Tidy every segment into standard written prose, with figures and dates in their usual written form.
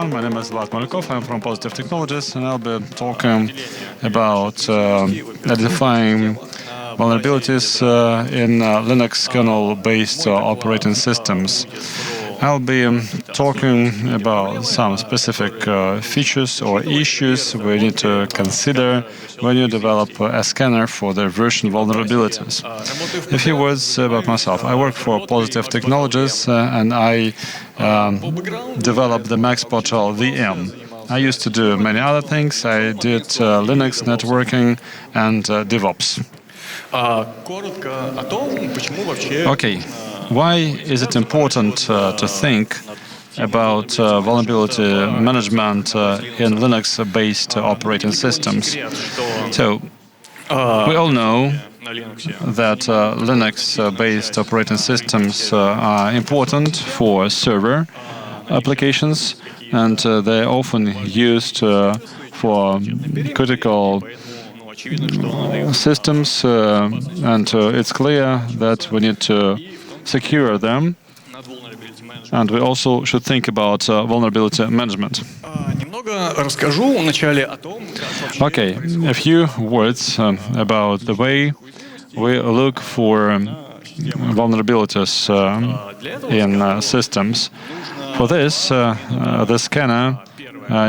everyone. My name is Vladislav Molkov. I'm from Positive Technologies, and I'll be talking about identifying vulnerabilities in Linux kernel-based operating systems. I'll be talking about some specific features or issues we need to consider when you develop a scanner for the version vulnerabilities. A few words about myself. I work for Positive Technologies and I developed the Max Portal VM. I used to do many other things. I did Linux networking and DevOps. Okay, why is it important to think about vulnerability management in Linux-based operating systems? So, we all know that Linux-based operating systems are important for server applications, and they're often used for critical systems, and it's clear that we need to secure them, and we also should think about vulnerability management. Okay, a few words about the way we look for vulnerabilities in systems. For this, the scanner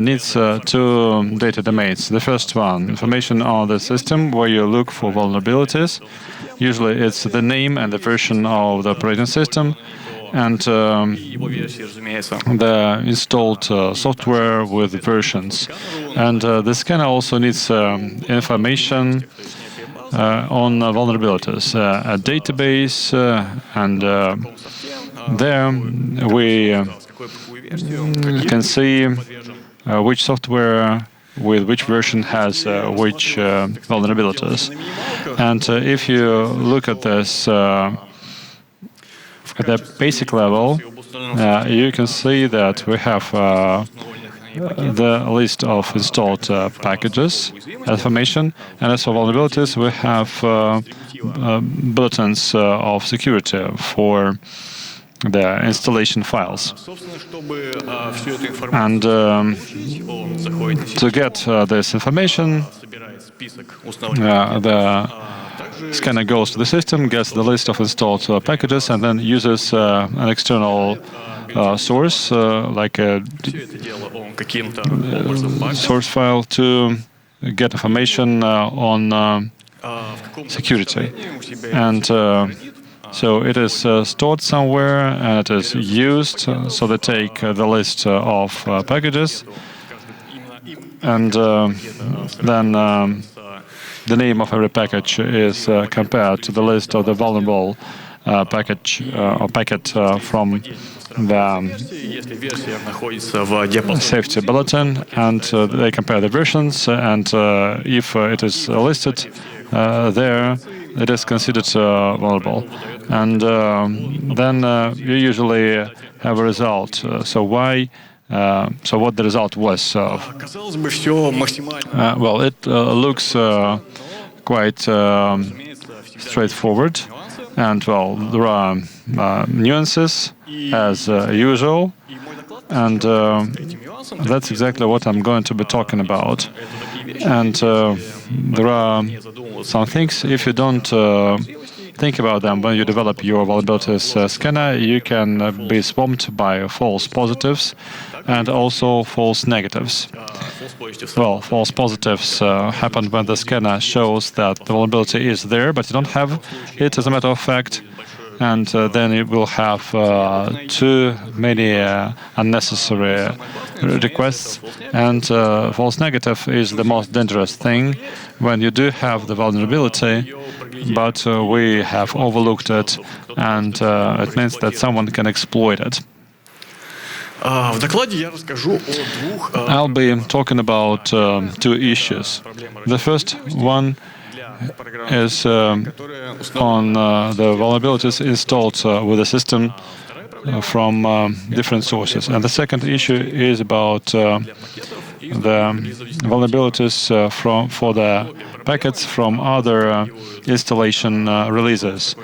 needs two data domains. The first one, information on the system, where you look for vulnerabilities. Usually it's the name and the version of the operating system, and the installed software with versions. And the scanner also needs information on vulnerabilities, a database, and there we can see which software with which version has which vulnerabilities. And if you look at this at the basic level, you can see that we have the list of installed packages information, and as for vulnerabilities, we have bulletins of security for the installation files. And to get this information, the scanner goes to the system, gets the list of installed packages, and then uses an external source, like a source file, to get information on security. And so it is stored somewhere and it is used. So they take the list of packages, and then the name of every package is compared to the list of the vulnerable package or packet from the safety bulletin, and they compare the versions, and if it is listed there, it is considered vulnerable. And then you usually have a result. So what the result was? Well, it looks quite straightforward, and well, there are nuances as usual, and that's exactly what I'm going to be talking about. And there are some things, if you don't think about them when you develop your vulnerabilities scanner, you can be swamped by false positives and also false negatives. Well, false positives happen when the scanner shows that the vulnerability is there, but you don't have it as a matter of fact, and then it will have too many unnecessary requests. And false negative is the most dangerous thing when you do have the vulnerability, but we have overlooked it, and it means that someone can exploit it. I'll be talking about two issues. The first one is on the vulnerabilities installed with the system from different sources. And the second issue is about the vulnerabilities for the packets from other installation releases.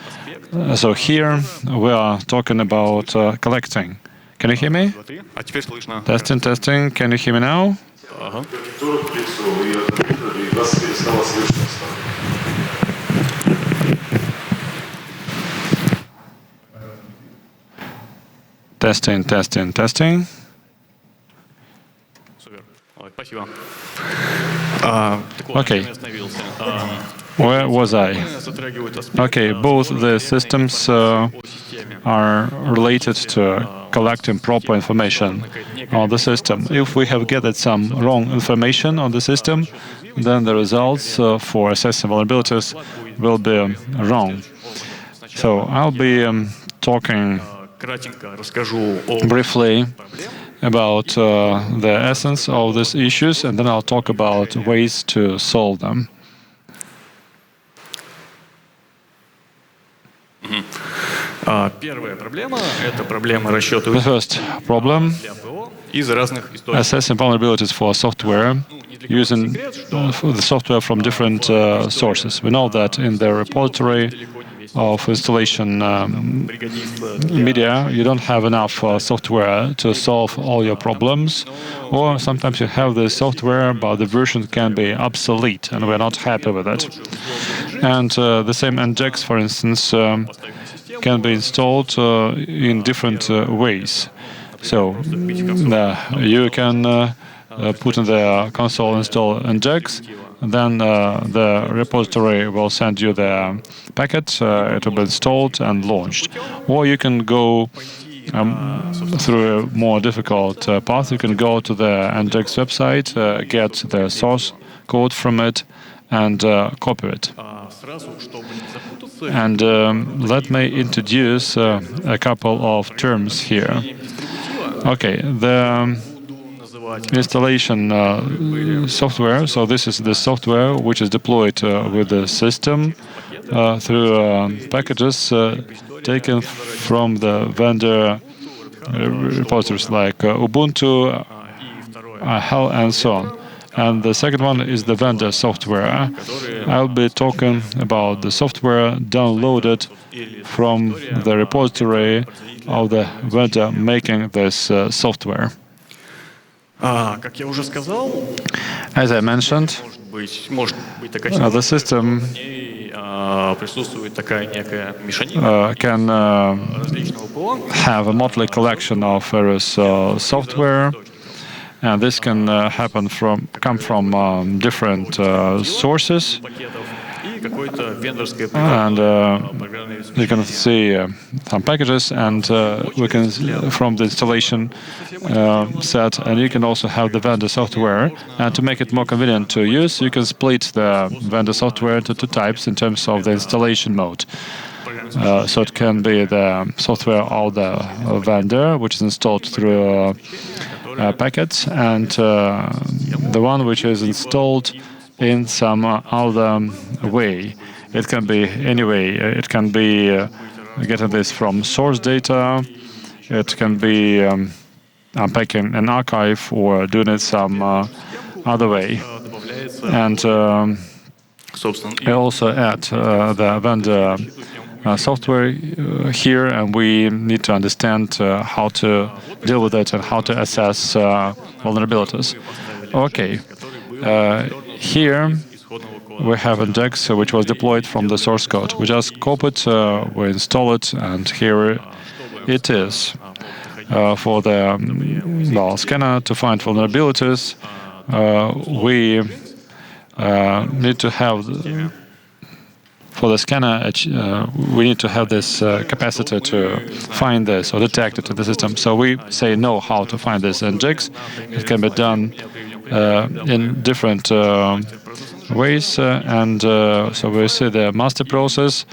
So here we are talking about collecting Can you hear me? Testing, testing. Can you hear me now? Testing, testing, testing. Okay. Where was I? Okay, both the systems are related to collecting proper information on the system. If we have gathered some wrong information on the system, then the results for assessing vulnerabilities will be wrong. So I'll be talking briefly about the essence of these issues, and then I'll talk about ways to solve them. The first problem, assessing vulnerabilities for software using the software from different sources. We know that in the repository of installation media, you don't have enough software to solve all your problems, or sometimes you have the software, but the version can be obsolete, and we're not happy with it. And the same NGEX, for instance, can be installed in different ways. So you can put in the console install NGEX, and then the repository will send you the packet, it will be installed and launched. Or you can go through a more difficult path. You can go to the NGEX website, get the source code from it, and copy it. And let me introduce a couple of terms here. Okay, the installation software. So this is the software which is deployed with the system through packages taken from the vendor repositories like Ubuntu, Hell, and so on. And the second one is the vendor software. I'll be talking about the software downloaded from the repository of the vendor making this software. As I mentioned, the system can have a motley collection of various software, and this can come from different sources. And you can see some packages, and we can from the installation set, and you can also have the vendor software. And to make it more convenient to use, you can split the vendor software into two types in terms of the installation mode. So it can be the software of the vendor, which is installed through packets, and the one which is installed in some other way. It can be any way. It can be getting this from source data. It can be unpacking an archive or doing it some other way. And I also add the vendor software here, and we need to understand how to deal with it and how to assess vulnerabilities. Okay. Here we have NGEX, which was deployed from the source code. We just copy it, we install it, and here it is. For the scanner to find vulnerabilities, we need to have for the scanner, we need to have this capacity to find this or detect it in the system. So we say know how to find this NGEX. It can be done in different ways, and so we see the master process,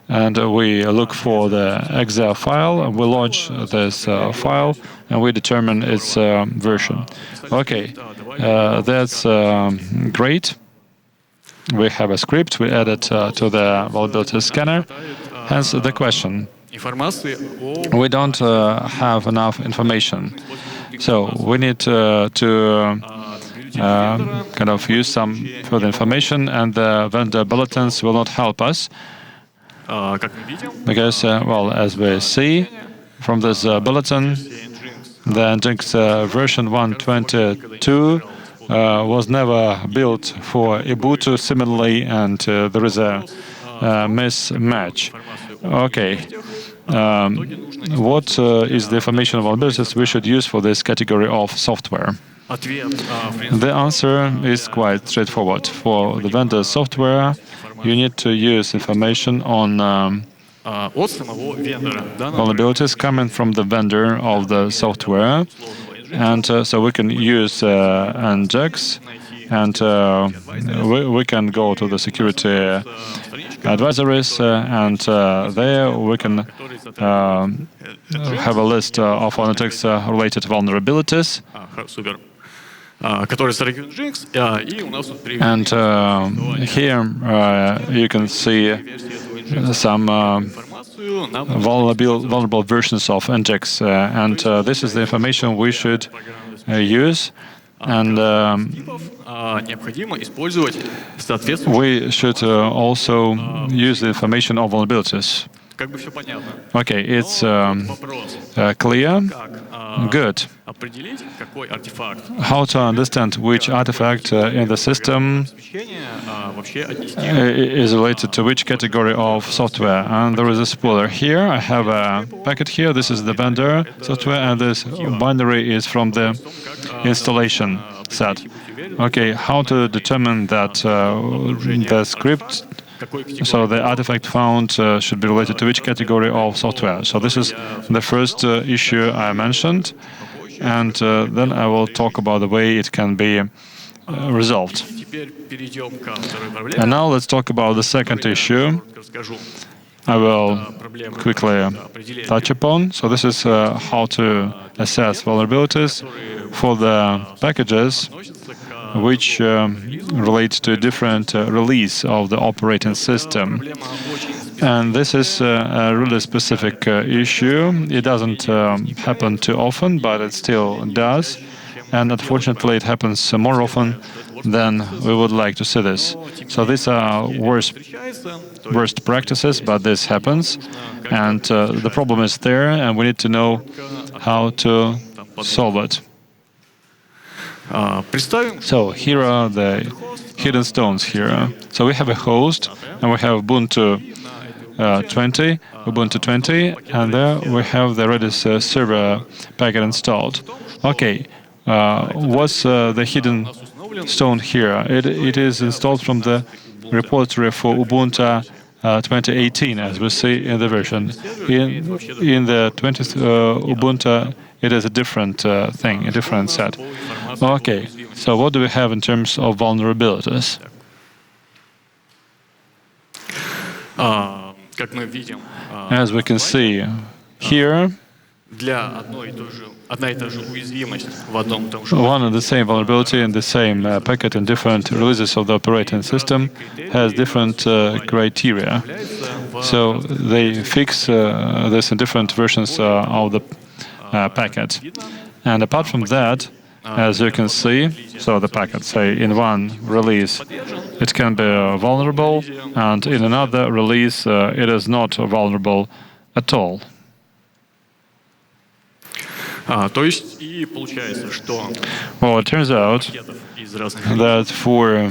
and we look for the exe file, and we launch this file, and we determine its version. Okay, that's great. We have a script, we add it to the vulnerability scanner. Hence the question. We don't have enough information. So we need to kind of use some further information, and the vendor bulletins will not help us. Because, well, as we see from this bulletin, The Nginx version 1.22 was never built for Ubuntu similarly, and there is a mismatch. Okay. What is the information of vulnerabilities we should use for this category of software? The answer is quite straightforward. For the vendor software, you need to use information on vulnerabilities coming from the vendor of the software. And so we can use Nginx, and we can go to the security advisories, and there we can have a list of Nginx-related vulnerabilities. And here you can see some vulnerable versions of Nginx, and this is the information we should use. And we should also use the information of vulnerabilities. Okay, it's clear. Good. How to understand which artifact in the system is related to which category of software? And there is a spoiler here. I have a packet here. This is the vendor software, and this binary is from the installation set. Okay, how to determine that the script, so the artifact found should be related to which category of software? So this is the first issue I mentioned, and then I will talk about the way it can be resolved. And now let's talk about the second issue. I will quickly touch upon. So this is how to assess vulnerabilities for the packages which relate to a different release of the operating system. And this is a really specific issue. It doesn't happen too often, but it still does. And unfortunately, it happens more often than we would like to see this. So these are worst practices, but this happens. And the problem is there, and we need to know how to solve it. So here are the hidden stones here. So we have a host, and we have Ubuntu 20, and there we have the Redis server packet installed. Okay, what's the hidden stone here? It is installed from the repository for Ubuntu 2018, as we see in the version. In the 20th Ubuntu, it is a different thing, a different set. Okay, so what do we have in terms of vulnerabilities? As we can see here, one and the same vulnerability in the same packet in different releases of the operating system has different criteria. So they fix this in different versions of the packet. And apart from that, as you can see, so the packet, say, in one release, it can be vulnerable, and in another release, it is not vulnerable at all. Well, it turns out that for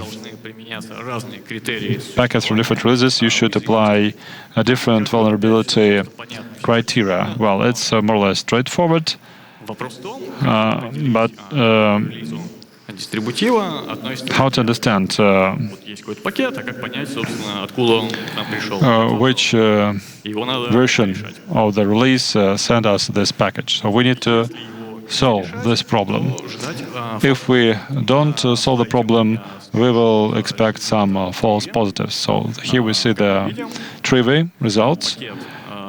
packets from different releases, you should apply a different vulnerability criteria. Well, it's more or less straightforward, but how to understand which version of the release sent us this package. So we need to solve this problem. If we don't solve the problem, we will expect some false positives. So here we see the Trivi results.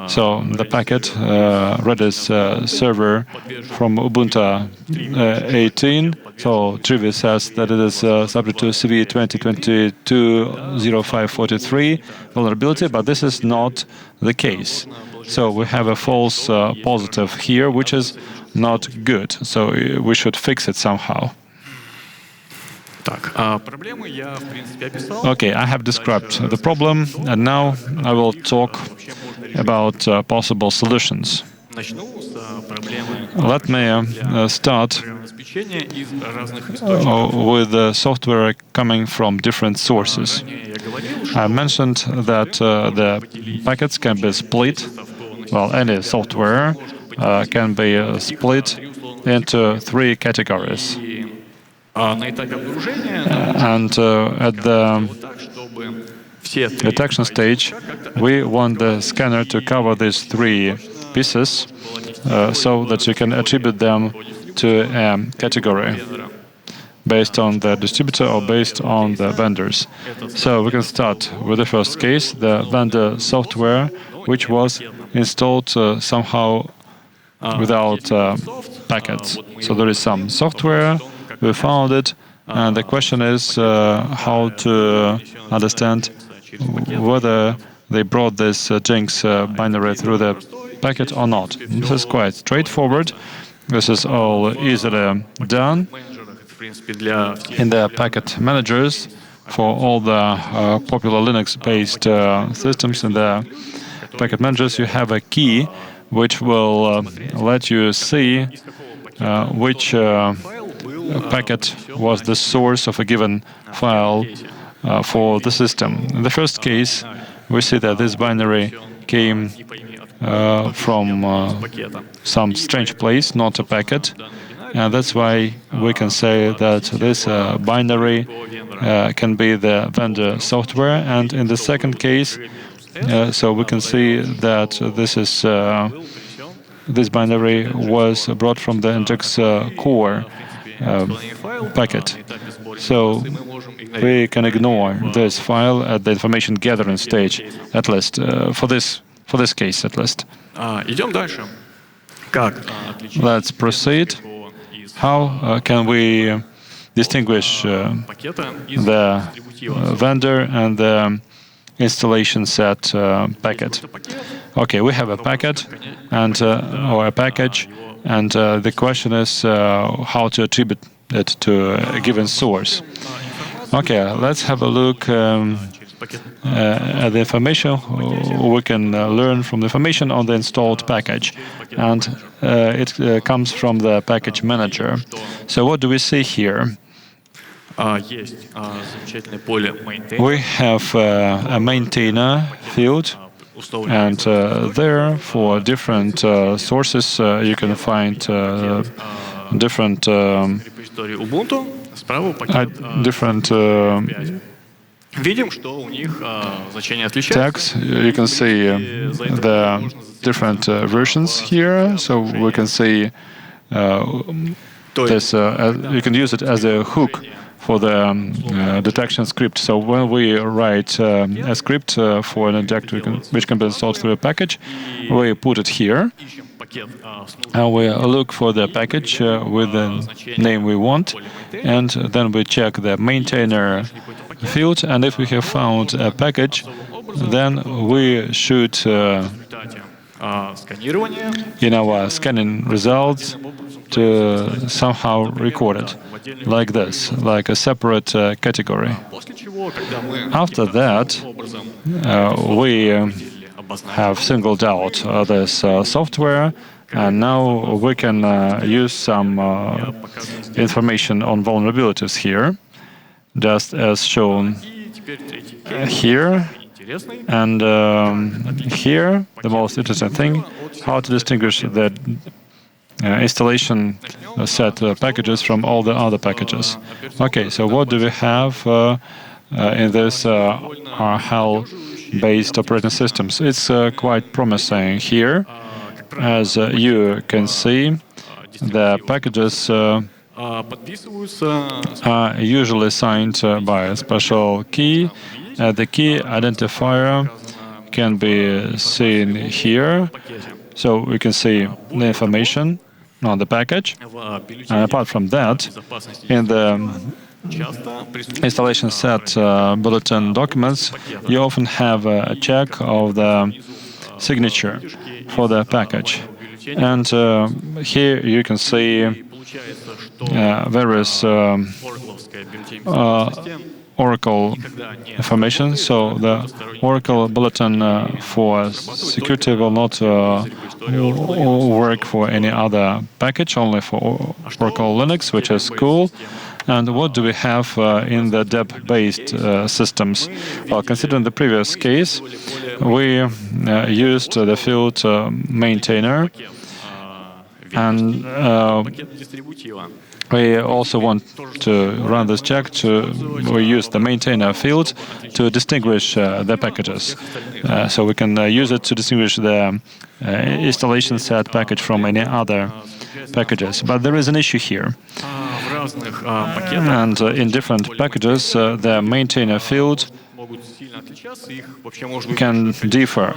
So the packet Redis server from Ubuntu 18. So Trivi says that it is subject to CV 2022-0543 vulnerability, but this is not the case. So we have a false positive here, which is not good. So we should fix it somehow. Okay, I have described the problem, and now I will talk about possible solutions. Let me start with the software coming from different sources. I mentioned that the packets can be split. Well, any software can be split into 3 categories. And at the detection stage, we want the scanner to cover these 3 pieces so that you can attribute them to a category based on the distributor or based on the vendors. So we can start with the first case, the vendor software, which was installed somehow without packets. So there is some software, we found it, and the question is how to understand whether they brought this Jinx binary through the packet or not. This is quite straightforward. This is all easily done. In the packet managers, for all the popular Linux-based systems, in the packet managers, you have a key which will let you see which packet was the source of a given file for the system. In the first case, we see that this binary came from some strange place, not a packet. And that's why we can say that this binary can be the vendor software. And in the second case, so we can see that this binary was brought from the Nginx core packet. So we can ignore this file at the information gathering stage, at least for this case, at least. Let's proceed. How can we distinguish the vendor and the installation set packet? Okay, we have a packet and or a package, and the question is how to attribute it to a given source. Okay, let's have a look at the information. We can learn from the information on the installed package, and it comes from the package manager. So what do we see here? We have a maintainer field, and there for different sources you can find different tags. You can see the different versions here, so we can see this. You can use it as a hook for the detection script. So when we write a script for an inject which can be installed through a package, we put it here, and we look for the package with the name we want, and then we check the maintainer field, and if we have found a package, then we should in our scanning results to somehow record it like this, like a separate category. After that, we have singled out this software, and now we can use some information on vulnerabilities here, just as shown here. And here, the most interesting thing, how to distinguish the installation set packages from all the other packages. Okay, so what do we have in this RHEL-based operating systems? It's quite promising here. As you can see, the packages are usually signed by a special key. The key identifier can be seen here, so we can see the information on the package. And apart from that, in the installation set bulletin documents, you often have a check of the signature for the package. And here you can see various Oracle information. So the Oracle bulletin for security will not work for any other package, only for Oracle Linux, which is cool. And what do we have in the deb-based systems? Well, considering the previous case, we used the field maintainer, and we also want to run this check. We use the maintainer field to distinguish the packages. So we can use it to distinguish the installation set package from any other packages. But there is an issue here. And in different packages, the maintainer field can differ.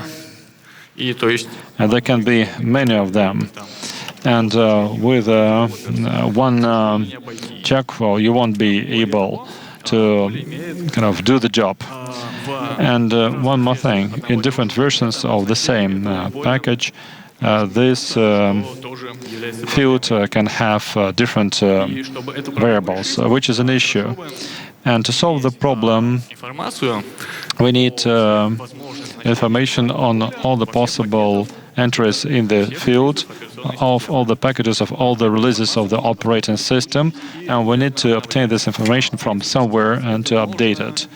And there can be many of them. And with one check, well, you won't be able to kind of do the job. And one more thing, in different versions of the same package, this field can have different variables, which is an issue. And to solve the problem, we need information on all the possible entries in the field of all the packages of all the releases of the operating system, and we need to obtain this information from somewhere and to update it.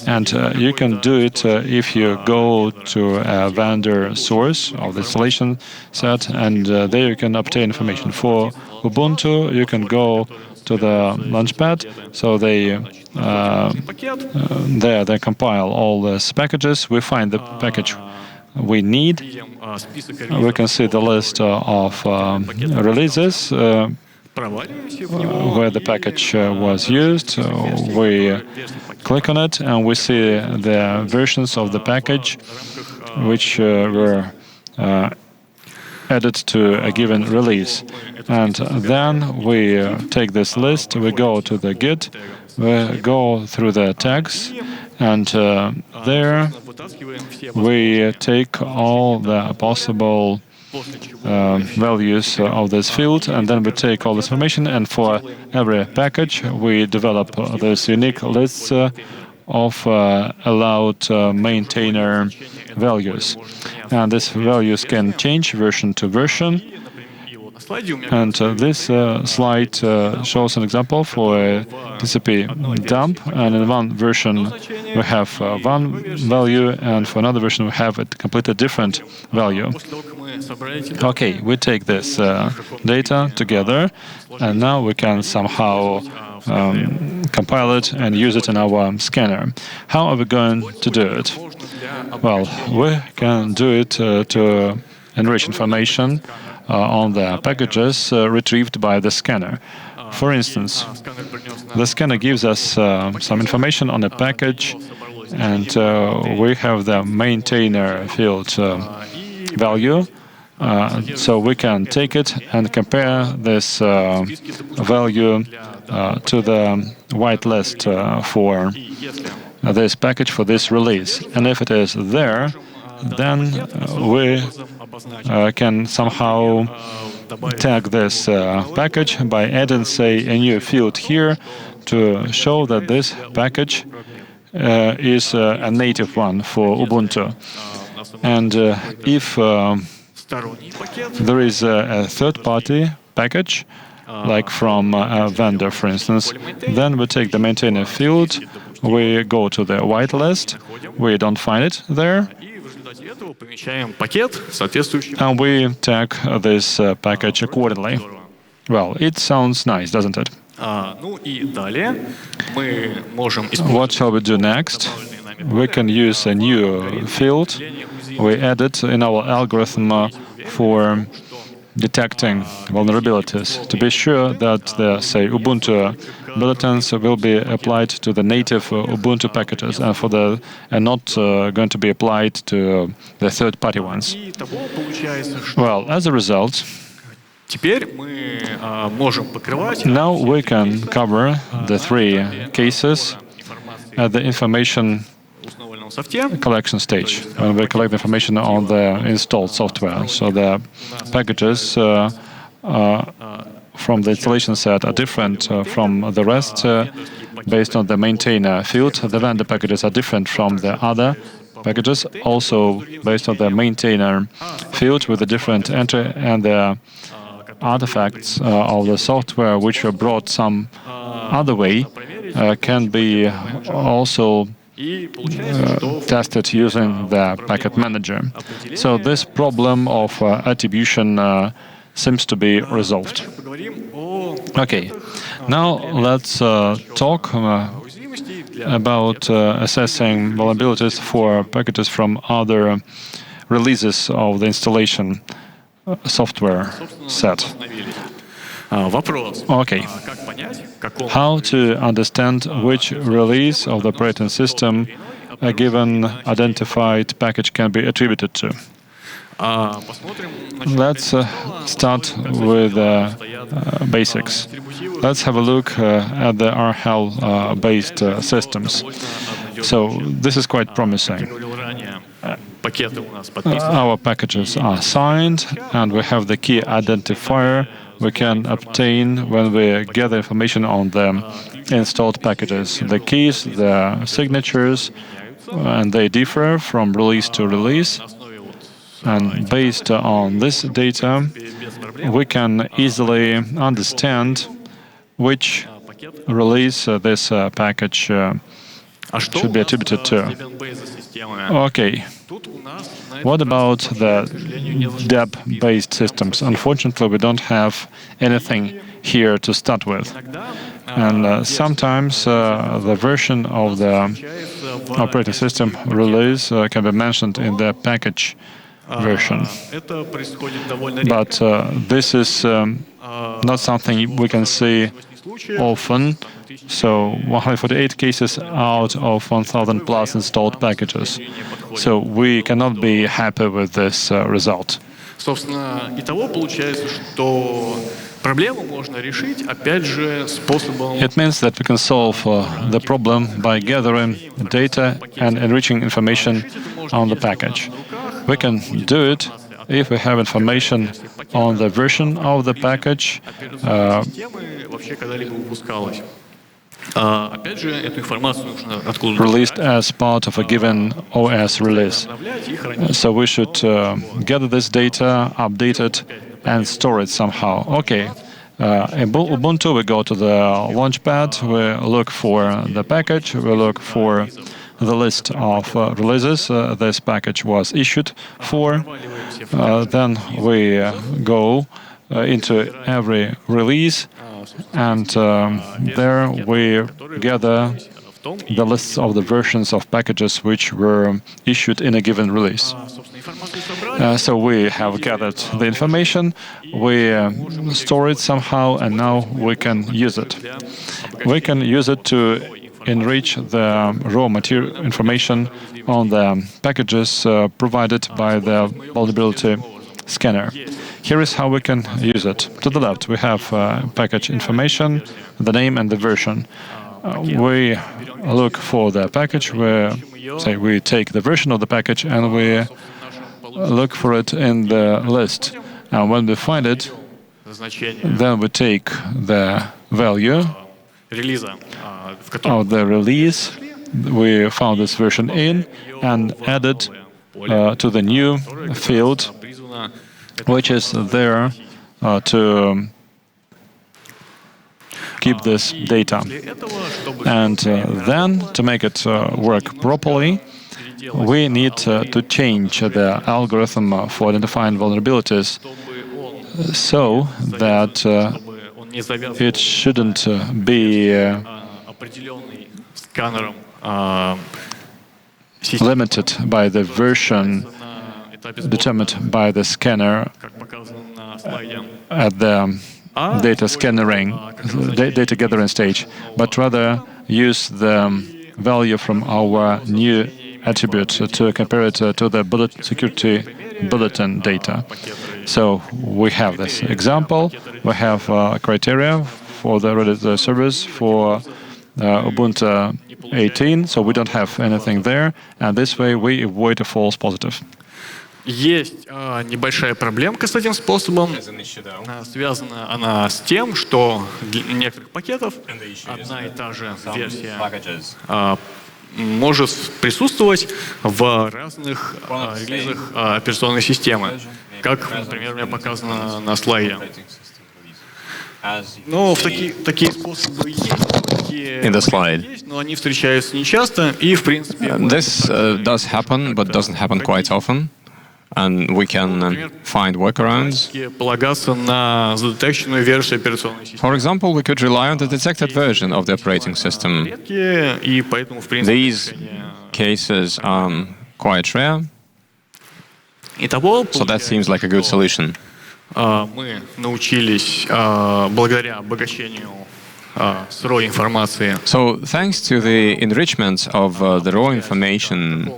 And you can do it if you go to a vendor source of the installation set, and there you can obtain information. For Ubuntu, you can go to the Launchpad, so they compile all these packages. We find the package we need. We can see the list of releases where the package was used. We click on it and we see the versions of the package which were added to a given release. And then we take this list, we go to the Git, we go through the tags, and there we take all the possible values of this field, and then we take all this information, and for every package we develop this unique list of allowed maintainer values. And these values can change version to version. And this slide shows an example for a TCP dump, and in one version we have one value, and for another version we have a completely different value. Okay, we take this data together, and now we can somehow compile it and use it in our scanner. How are we going to do it? Well, we can do it to enrich information on the packages retrieved by the scanner. For instance, the scanner gives us some information on a package, and we have the maintainer field value. So we can take it and compare this value to the whitelist for this package, for this release. And if it is there, then we can somehow tag this package by adding, say, a new field here to show that this package is a native one for Ubuntu. And if there is a third-party package, like from a vendor, for instance, then we take the maintainer field, we go to the whitelist, we don't find it there, and we tag this package accordingly. Well, it sounds nice, doesn't it? What shall we do next? We can use a new field. We add it in our algorithm for detecting vulnerabilities, to be sure that the, say, Ubuntu bulletins will be applied to the native Ubuntu packages, and not going to be applied to the third-party ones. Well, as a result, now we can cover the three cases at the information collection stage, when we collect information on the installed software. So the packages from the installation set are different from the rest based on the maintainer field. The vendor packages are different from the other packages, also based on the maintainer field with a different entry, and the artifacts of the software which were brought some other way can be also tested using the packet manager. So this problem of attribution seems to be resolved. Okay, now let's talk about assessing vulnerabilities for packages from other releases of the installation software set. Okay. How to understand which release of the operating system a given identified package can be attributed to? Let's start with basics. Let's have a look at the RHEL-based systems. So this is quite promising. Our packages are signed, and we have the key identifier we can obtain when we gather information on the installed packages. The keys, the signatures, and they differ from release to release. And based on this data, we can easily understand which release this package should be attributed to. Okay. What about the DEP-based systems? Unfortunately, we don't have anything here to start with. And sometimes the version of the operating system release can be mentioned in the package version. But this is not something we can see often. So 148 cases out of 1,000 plus installed packages. So we cannot be happy with this result. It means that we can solve the problem by gathering data and enriching information on the package. We can do it if we have information on the version of the package released as part of a given OS release. So we should gather this data, update it, and store it somehow. Okay. In Ubuntu, we go to the Launchpad, we look for the package, we look for the list of releases this package was issued for. Then we go into every release, and there we gather the lists of the versions of packages which were issued in a given release. So we have gathered the information, we store it somehow, and now we can use it. We can use it to enrich the raw material information on the packages provided by the vulnerability scanner. Here is how we can use it. To the left, we have package information, the name and the version. We look for the package, we take the version of the package and we look for it in the list. And when we find it, then we take the value of the release we found this version in and add it to the new field, which is there to keep this data. And then, to make it work properly, we need to change the algorithm for identifying vulnerabilities so that it shouldn't be limited by the version determined by the scanner at the data gathering stage, but rather use the value from our new attribute to compare it to the security bulletin data. So we have this example. We have criteria for the service for Ubuntu 18, so we don't have anything there, and this way we avoid a false positive. Есть небольшая проблемка с этим способом. Связана она с тем, что для некоторых пакетов одна и та же версия может присутствовать в разных релизах операционной системы, как, например, у меня показано на слайде. Но такие способы есть, In the slide. но они встречаются нечасто, и, в принципе... This does happen, but doesn't happen quite often. And we can find workarounds. Полагаться на задетекченную версию операционной системы. For example, we could rely on the detected version of the operating system. И поэтому, в принципе, These cases are quite rare, so that seems like a good solution. Мы научились благодаря обогащению сырой информации. So thanks to the enrichment of the raw information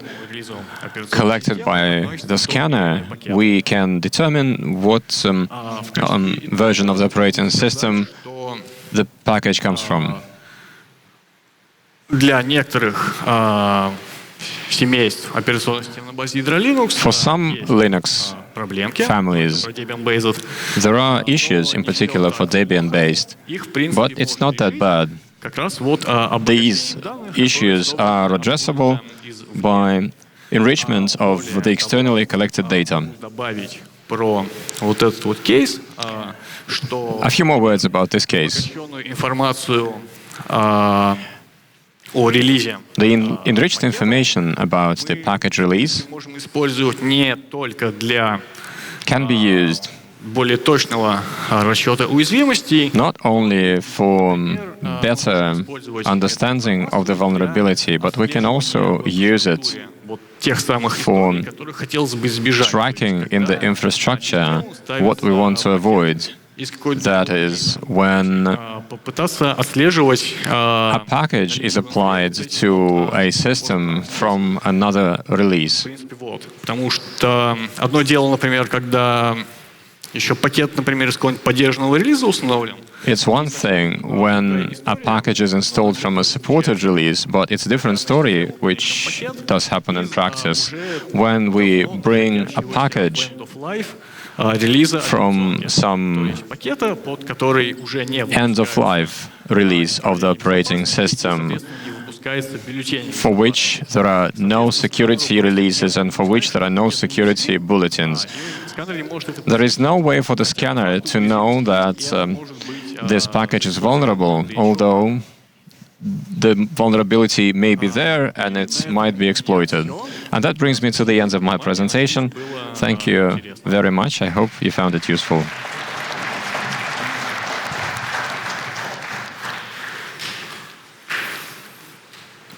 collected by the scanner, we can determine what version of the operating system the package comes from. Для некоторых семейств операционных систем на базе ядра Linux For some Linux families, there are issues, in particular for Debian-based, but it's not that bad. These issues are addressable by enrichment of the externally collected data. A few more words about this case. The enriched information about the package release can be used более точного расчета уязвимостей. Not only for better understanding of the vulnerability, but we can also use it for tracking in the infrastructure what we want to avoid. That is, when a package is applied to a system from another release. Потому что одно дело, например, когда еще пакет, например, из какого-нибудь поддержанного релиза установлен. It's one thing when a package is installed from a supported release, but it's a different story, which does happen in practice, when we bring a package from some end-of-life release of the operating system, for which there are no security releases and for which there are no security bulletins. There is no way for the scanner to know that this package is vulnerable, although the vulnerability may be there and it might be exploited. And that brings me to the end of my presentation. Thank you very much. I hope you found it useful.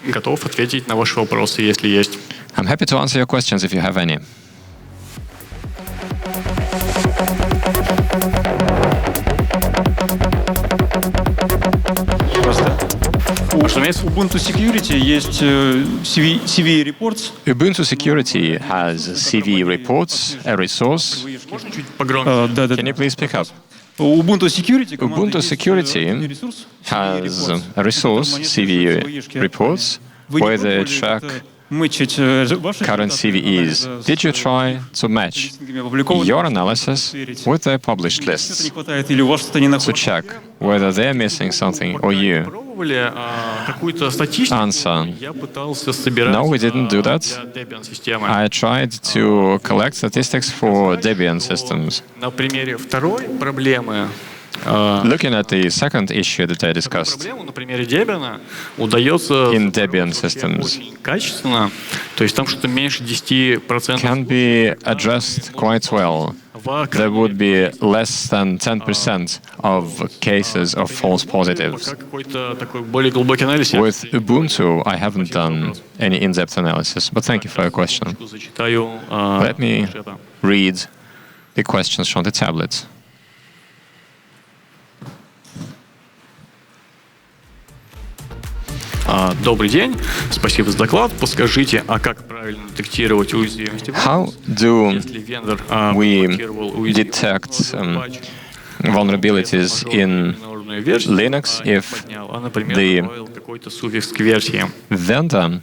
Готов ответить на ваши вопросы, если есть. I'm happy to answer your questions if you have any. Разумеется, в Ubuntu Security есть CV reports. Ubuntu Security has CV reports, a resource. Can you please pick up? Ubuntu Security has a resource, CV reports, where they track current CVEs. Did you try to match your analysis with their published lists to check whether they're missing something or you? Answer: no, we didn't do that. I tried to collect statistics for Debian systems. Looking at the second issue that I discussed, in Debian systems, can be addressed quite well. There would be less than 10% of cases of false positives. With Ubuntu, I haven't done any in-depth analysis, but thank you for your question. Let me read the questions from the tablet. Добрый день, спасибо за доклад. Подскажите, а как правильно детектировать уязвимости? How do we detect vulnerabilities in Linux if the vendor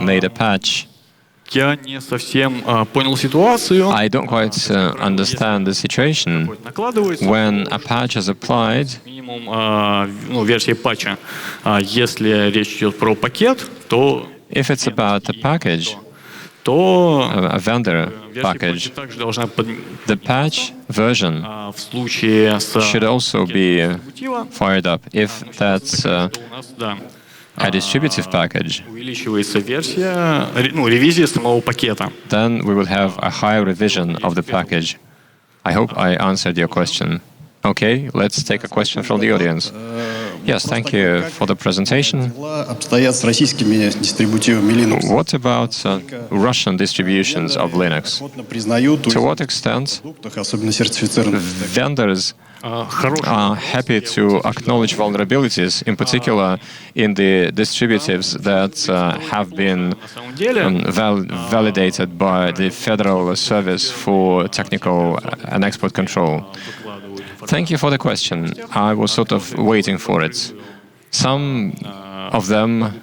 made a patch Я не совсем понял ситуацию. I don't quite understand the situation. When a patch is applied, Минимум версии патча. Если речь идет про пакет, то if it's about a package, то a vendor версия package, патча также должна the patch version в случае с should also be дистрибутива, fired up. If that's то у нас, да, a distributive package, увеличивается версия, ревизия самого пакета. then we will have a high revision of the package. I hope I answered your question. Okay, let's take a question from the audience. Yes, thank you for the presentation. Обстоят с российскими дистрибутивами Linux. What about Russian distributions of Linux? Признают To what extent особенно сертифицированных. vendors are happy to acknowledge vulnerabilities, in particular in the distributives that have been validated by the Federal Service for Technical and Export Control? Thank you for the question. I was sort of waiting for it. Some of them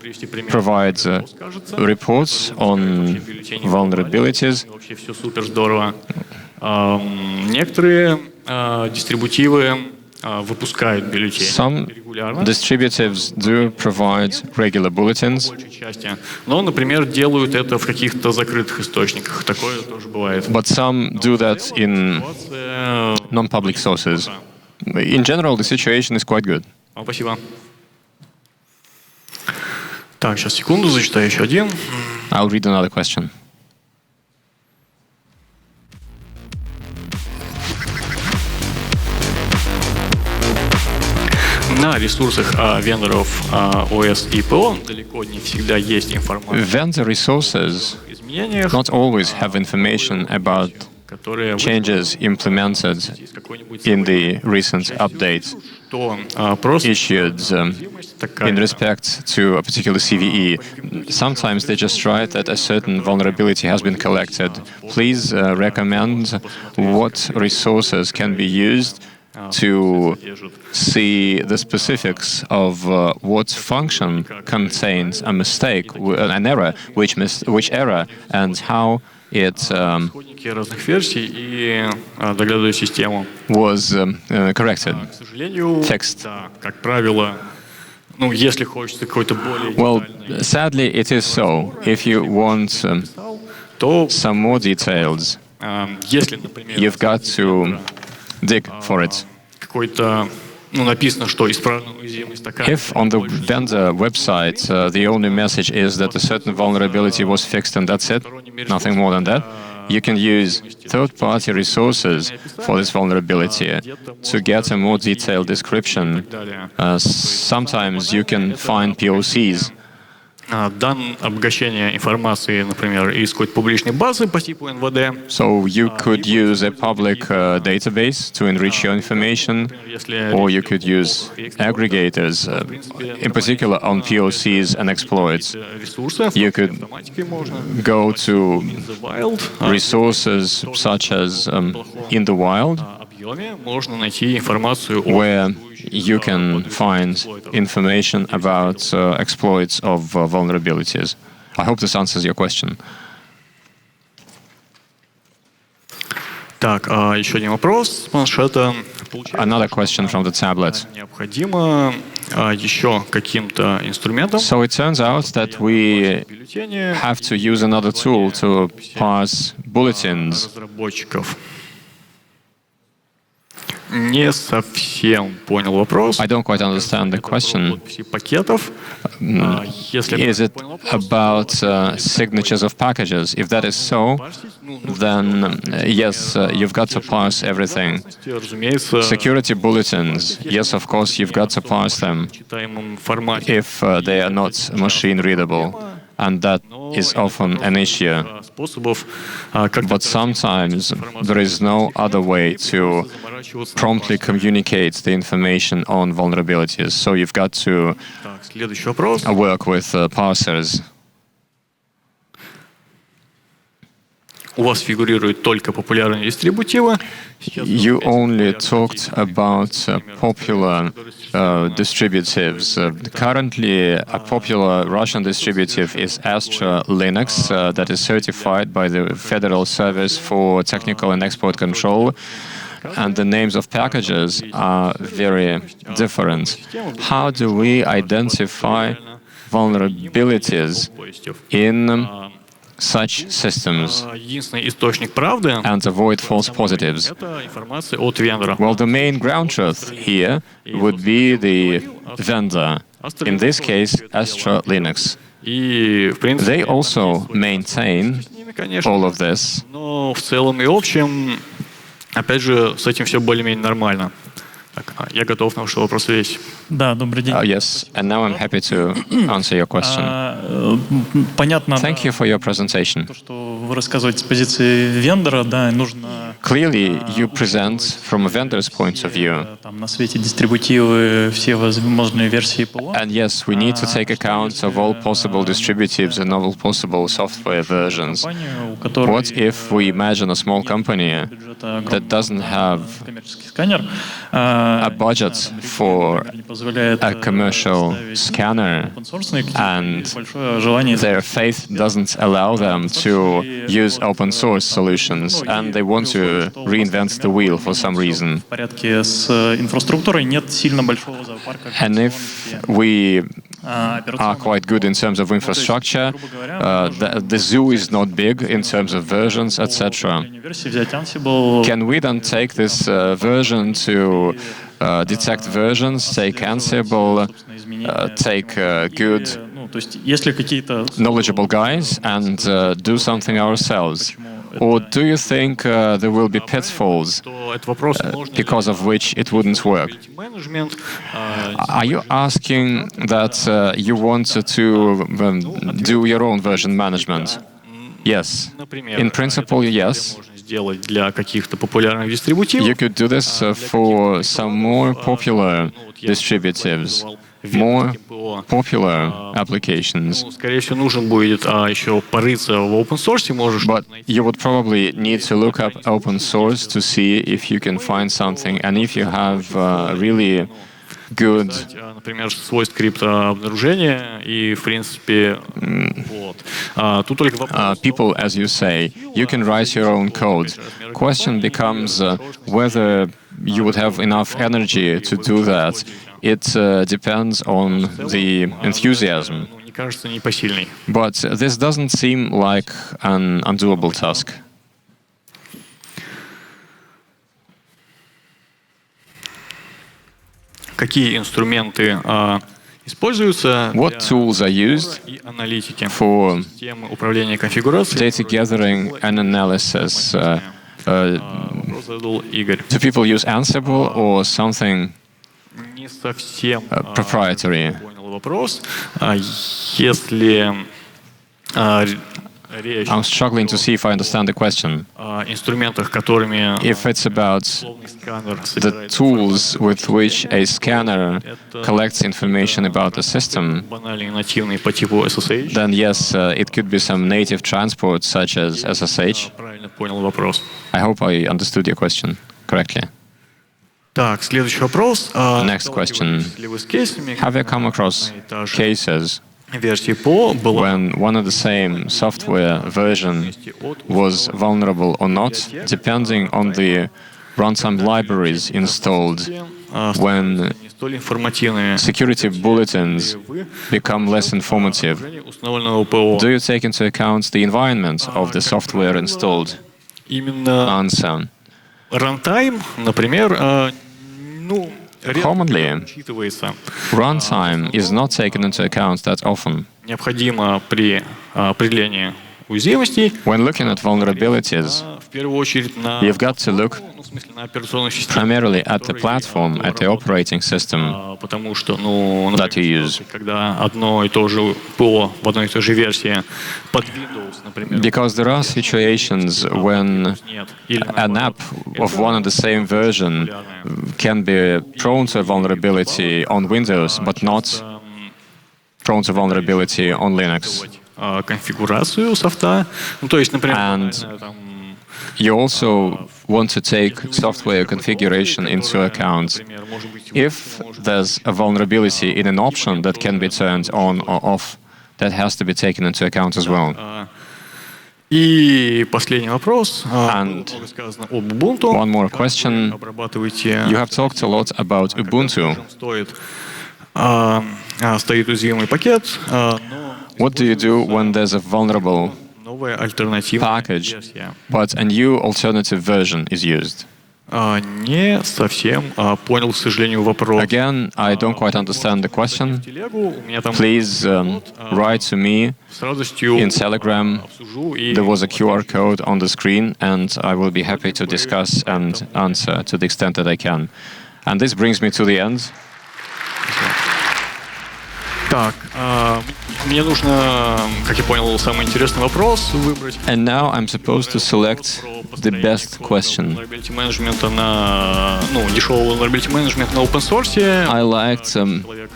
provide reports on vulnerabilities. Вообще все супер здорово. Некоторые дистрибутивы выпускают бюллетени Some регулярно, distributives do provide regular bulletins, в большей части. Но, например, делают это в каких-то закрытых источниках. Такое тоже бывает. but some do that in Ситуация- non-public sources. In general, the situation is quite good. Спасибо. Так, сейчас секунду, зачитаю еще один. I'll read another question. На ресурсах вендоров ОС и ПО далеко не всегда есть информация Vendor resources о изменениях, not always have information about которые changes implemented из какой-нибудь in the recent update что просто issued такая. in respect to a particular CVE. Sometimes they just write that a certain vulnerability has been collected. Please recommend what resources can be used to see the specifics of what function contains a mistake, an error, which error, and how it Исходники разных версий и доглядываю систему. was corrected. К сожалению, Fixed. да, как правило, если хочется какой-то более Well, детальный, sadly, it is so. If you want то some more details, если, например, you've got to dig for it. какой-то написано, что исправна уязвимость такая. If on the vendor website the only message is that a certain vulnerability was fixed and that's it, nothing more than that, you can use third-party resources for this vulnerability to get a more detailed description. Sometimes you can find POCs. Обогащение информации, например, из какой-то публичной базы по типу НВД. So you could use a public database to enrich your information, or you could use aggregators, in particular on POCs and exploits. You could go to resources such as in the wild, можно найти информацию where you can find information about exploits of vulnerabilities. I hope this answers your question. Так, еще один вопрос с планшета. Another question from the tablet. Необходимо еще каким-то инструментом So it turns out that we бюллетени have to use another tool to parse bulletins. разработчиков. Не совсем понял вопрос. I don't quite understand the question. Подписи пакетов. Если Is it понял вопрос, about signatures of packages? If that is so, then yes, you've got to parse everything. разумеется, Security bulletins, yes, of course, you've got to parse them в читаемом формате. if they are not machine readable, and that is often an issue. Способов, как But sometimes there is no other way to promptly communicate the information on vulnerabilities. So you've got to Так, следующий вопрос. work with parsers. у вас фигурируют только популярные дистрибутивы. You only talked about popular distributives. Currently, a popular Russian distributive is Astra Linux, that is certified by the Federal Service for Technical and Export Control. And the names of packages are very different. How do we identify vulnerabilities in such systems Единственный источник правды — and avoid false positives? это информация от вендора. Well, the main ground truth here would be the vendor. In this case, Astra Linux. И, в принципе, They also maintain конечно, all of this. но в целом и общем, опять же, с этим все более-менее нормально. Так, я готов на ваш вопрос весь. Да, добрый день. Yes, and now I'm happy to answer your question. Понятно, Thank you for your presentation. то, что вы рассказываете с позиции вендора, да, нужно Clearly, you present from a vendor's point of view. там на свете дистрибутивы, все возможные версии ПО. And yes, we need to take account of all possible distributives and all possible software versions. У которой What if we imagine a small company that doesn't have коммерческий сканер, a budget for a commercial scanner, and their faith doesn't allow them to use open source solutions, and they want to reinvent the wheel for some reason? в порядке с инфраструктурой, нет сильно большого зоопарка. And if we are quite good in terms of infrastructure, the zoo is not big in terms of versions, etc. Can we then take this version to detect versions, take Ansible, take good, knowledgeable guys, and do something ourselves? Or do you think there will be pitfalls because of which it wouldn't work? Are you asking that you want to do your own version management? Yes. In principle, yes. You could do this for some more popular distributives, more popular applications. But you would probably need to look up open source to see if you can find something, and if you have really good например, свой скрипт обнаружения, и, в принципе, вот. Тут только вопрос... people, as you say, you can write your own code. Question becomes whether you would have enough energy to do that. It depends on the enthusiasm. Не кажется непосильной. But this doesn't seem like an undoable task. Какие инструменты используются What tools are used и аналитики for системы управления конфигурацией? data gathering and analysis? Задал Игорь. Do people use Ansible or something Не совсем proprietary? понял вопрос. Если речь I'm struggling to see if I understand the question. о инструментах, которыми If it's about сканер the собирает tools with which a scanner collects information about the system, банальные нативные по типу SSH, then yes, it could be some native transport such as SSH. правильно понял вопрос. I hope I understood your question correctly. Так, следующий вопрос. Next question. Ли вы с кейсами, Have you come across cases версии ПО была when one of the same software version was vulnerable or not, depending on the runtime libraries installed, when не столь информативными security bulletins become less informative? установленного ПО? Do you take into account the environment of the software installed? Именно Answer. runtime, например, ну, Commonly, учитывается. runtime is not taken into account that often. Необходимо при определении уязвимостей When looking at vulnerabilities, в первую очередь на, you've got to look ну, в смысле, на операционную систему, primarily at the platform, at the operating system потому что, ну, that you use. когда одно и то же ПО в одной и той же версии под Windows, например, Because there are situations when нет, или an app of one and the same version can be prone to vulnerability on Windows, but not prone to vulnerability on Linux. конфигурацию софта. Ну, то есть, например, And там, you also want to take software configuration into account. If there's a vulnerability in an option that can be turned on or off, that has to be taken into account as well. И последний вопрос. And Много сказано об Ubuntu. one more question. Обрабатываете. You have talked a lot about Ubuntu. Стоит уязвимый пакет. What do you do when there's a vulnerable Новая альтернативная package, версия. but a new alternative version is used? Не совсем понял, к сожалению, вопрос. Again, I don't quite understand the question. У меня там Please write to me с радостью in Telegram. обсужу и There was a QR code on the screen, and I will be happy to discuss and answer to the extent that I can. And this brings me to the end. Так, мне нужно, как я понял, самый интересный вопрос выбрать. And now I'm supposed to select the best question. Vulnerability management на, дешевого vulnerability management на open source. I liked Человек,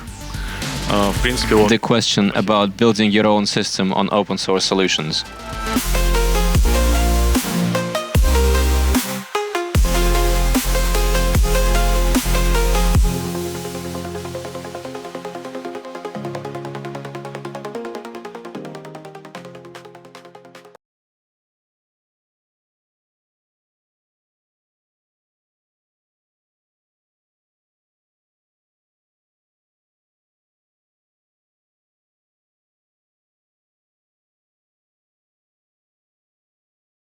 в принципе, вот. the question about building your own system on open source solutions.